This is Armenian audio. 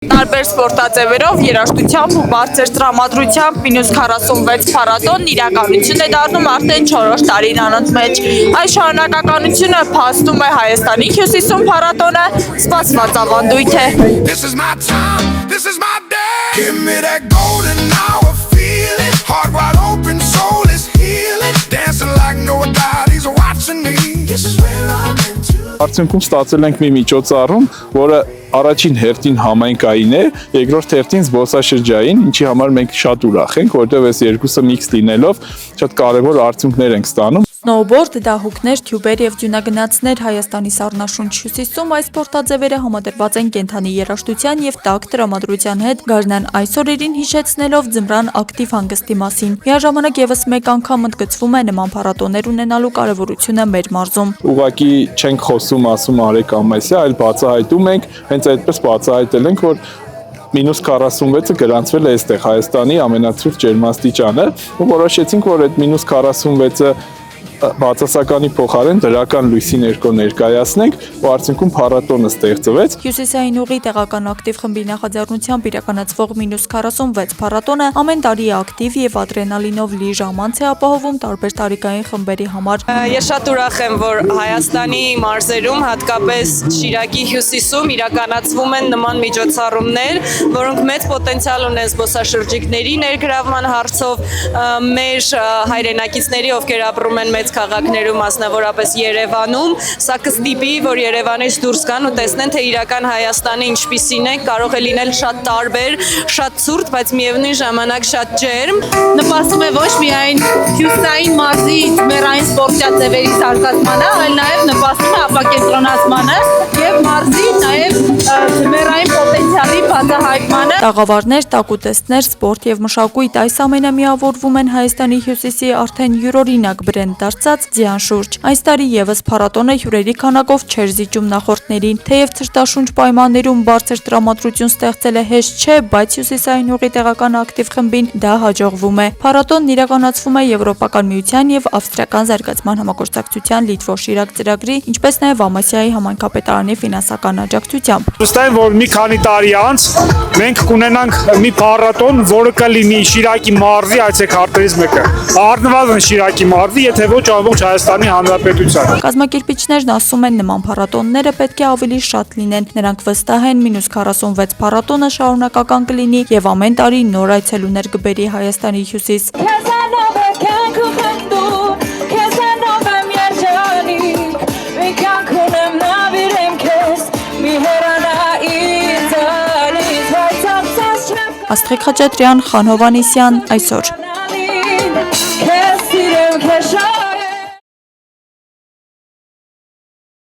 Տարբեր սպորտաձևերով, երաժշտությամբ ու բարձր տրամադրությամբ մինուս 46 փառատոնն իրականություն է դառնում արդեն 4-րդ տարին անոնց մեջ։ Այս շարունակականությունը փաստում է Հայաստանի հյուսիսում փառատոնը սպասված ավանդույթ է։ This is my time, this is my day. Give me that golden hour feeling. Heart wide open, soul is healing. Dancing like nobody's watching me. This is where I'm meant to. Արդյունքում ստացել ենք մի միջոցառում, որը առաջին հերթին համայնքային է, երկրորդ հերթին զբոսաշրջային, ինչի համար մենք շատ ուրախ ենք, որտեղ այս երկուսը միքս լինելով շատ կարևոր արդյունքներ ենք ստանում։ Սնոուբորդ, դահուկներ, թյուբեր և դյունագնացներ Հայաստանի սառնաշունչ հյուսիսում այս սպորտաձևերը համադրված են կենդանի երաժշտության և տաք տրամադրության հետ, Գարնան այս օրերին հիշեցնելով ձմռան ակտիվ հանգստի մասին։ Միաժամանակ ևս մեկ անգամ ընդգծվում է նման փառատոներ ունենալու կարևորությունը մեր մարզում։ Ուղղակի չենք խոսում, ասում Արեգ Ամասյա, այլ բացահայտում ենք, հենց այդպես բացահայտել ենք, որ մինուս 46-ը գրանցվել է այստեղ Հայաստանի ամենացուրտ ջերմաստիճանը, ու որոշեցինք, որ այդ մինուս 46-ը բացասականի փոխարեն դրական լույսի ներքո ներկայացնենք, ու արդյունքում փառատոնը ստեղծվեց։ Հյուսիսային ուղի տեղական ակտիվ խմբի նախաձեռնությամբ իրականացվող մինուս 46 փառատոնը ամեն տարի ակտիվ և ադրենալինով լի ժամանց է ապահովում տարբեր տարիքային խմբերի համար։ Ես շատ ուրախ եմ, որ Հայաստանի մարզերում, հատկապես Շիրակի հյուսիսում իրականացվում են նման միջոցառումներ, որոնք մեծ պոտենցիալ ունեն զբոսաշրջիկների ներգրավման հարցով, մեր հայրենակիցների, ովքեր ապրում են մեծ քաղաքներում, մասնավորապես Երևանում, սա կստիպի, որ Երևանից դուրս գան ու տեսնեն, թե իրական Հայաստանը ինչպիսին է, կարող է լինել շատ տարբեր, շատ ցուրտ, բայց միևնույն ժամանակ շատ ջերմ։ Նպաստում է ոչ միայն հյուսիսային մարզի ձմեռային սպորտաձևերի զարգացմանը, այլ նաև նպաստում է ապակենտրոնացմանը և մարզի նաև ձմեռային պոտենցիալի բացահայտմանը։ Տաղավարներ, տակուտեստներ, սպորտ և մշակույթ այս ամենը միավորվում են Հայաստանի հյուսիսի արդեն յուրօրինակ բրենդ դարձած ձյան շուրջ։ Այս տարի ևս փառատոնը հյուրերի քանակով չէր զիջում նախորդներին, թեև ցրտաշունչ պայմաններում բարձր տրամադրություն ստեղծելը հեշտ չէ, բայց հյուսիսային ուղի տեղական ակտիվ խմբին դա հաջողվում է։ Փառատոնն իրականացվում է Եվրոպական միության և Ավստրիական զարգացման համագործակցության Լիտվո-Շիրակ ծրագրի, ինչպես նաև Ամասիայի համայնքապետարանի ֆինանսական աջակցությամբ։ Վստահ եմ, որ մի քանի տարի անց մենք կունենանք մի փառատոն, որը կլինի Շիրակի մարզի այցեքարտերից մեկը։ Առնվազն Շիրակի մարզի, եթե ոչ ամբողջ Հայաստանի Հանրապետության։ Կազմակերպիչներն ասում են, նման փառատոնները պետք է ավելի շատ լինեն։ Նրանք վստահ են, մինուս 46 փառատոնը շարունակական կլինի և ամեն տարի նոր այցելուներ կբերի Հայաստանի հյուսիս։ Աստղիկ Խաչատրյան, Խան Հովհաննիսյան, այսօր։